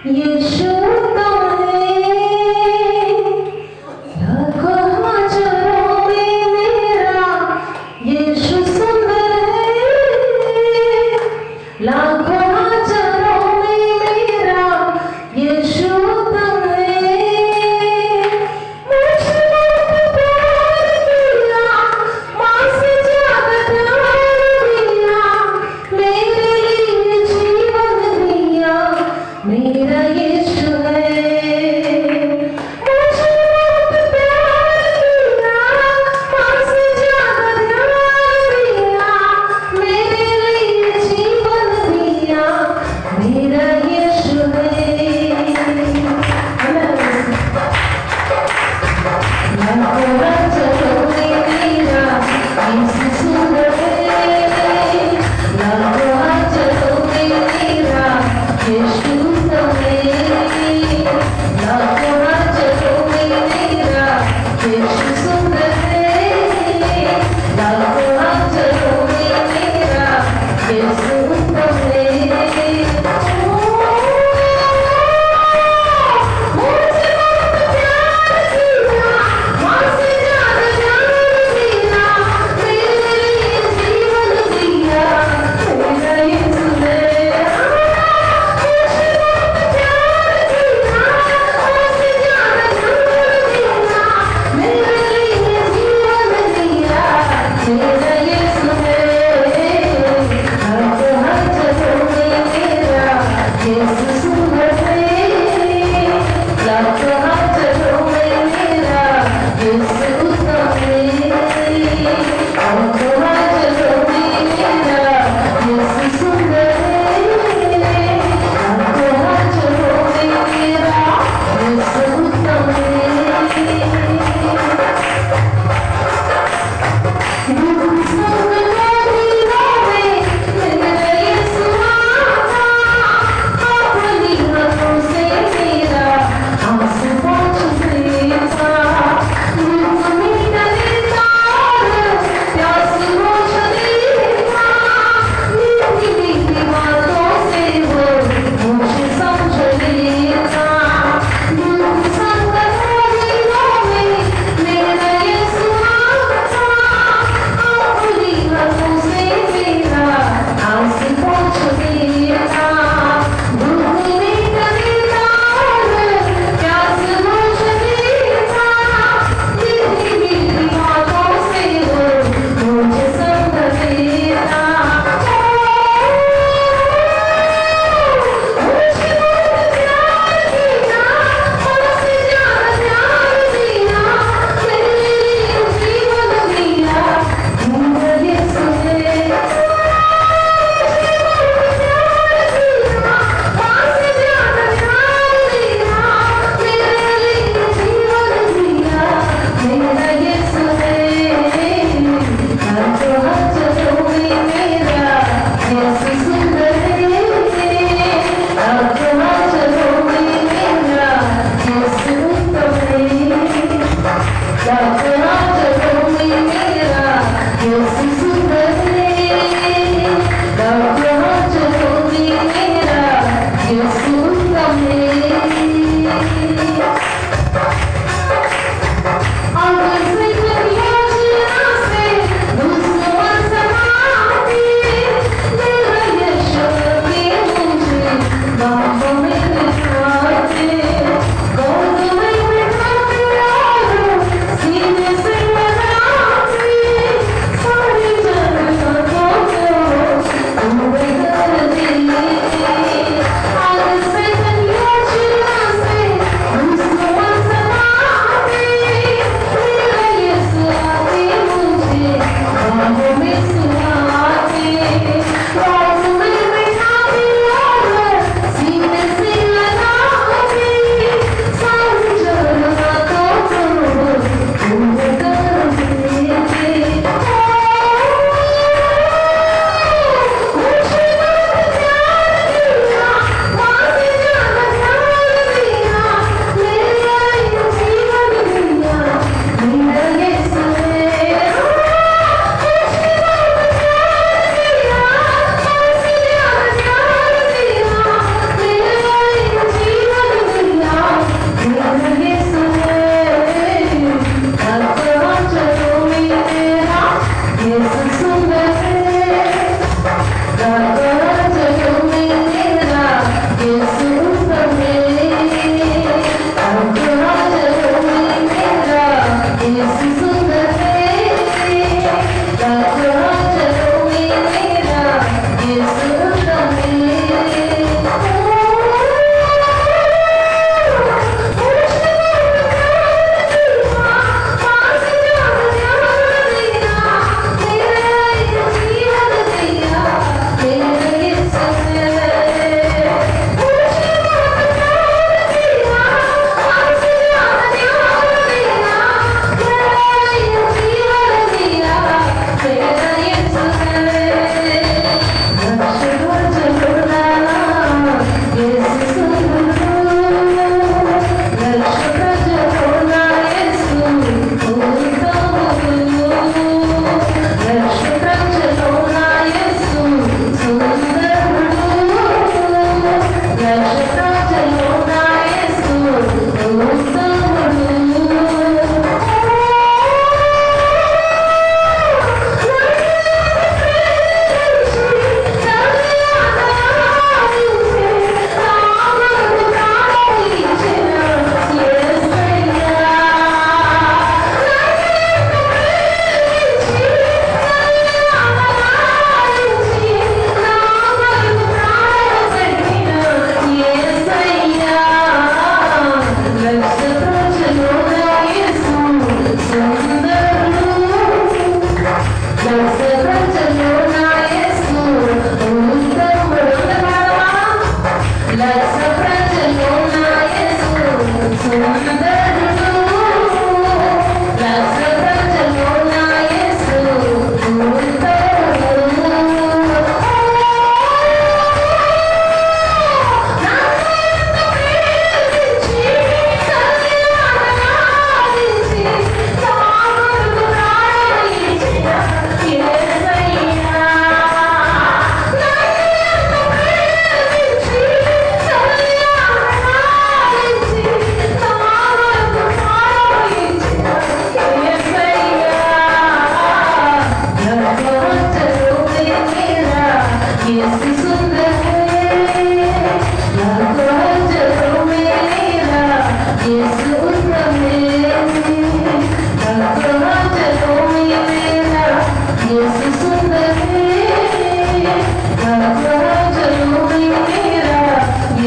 यीशु तुम्हें लाखों हजारों में मेरा यीशु सुंदर है, लाखों हजारों में मेरा यीशु तुम्हें मुझे बहुत प्यार किया, माँ से ज्यादा प्यार दिया, मेरे लिए जीवन दिया, मेरा यीशु है। मुझे बहुत प्यार किया, माँ से ज्यादा प्यार दिया, मेरे लिए जीवन दिया, मेरा यीशु है। लाखों हजारों में मेरा यीशु सुंदर है, लाखों हजारों में मेरा यीशु तुम्हें, लाखों हजारों में मेरा यीशु सुंदर है, लाखों हजारों में मेरा यीशु तुम्हें। मुझे बहुत प्यार किया, माँ से ज्यादा प्यार दिया, मेरे लिए जीवन दिया, मेरा यीशु है। मुझे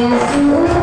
Yes,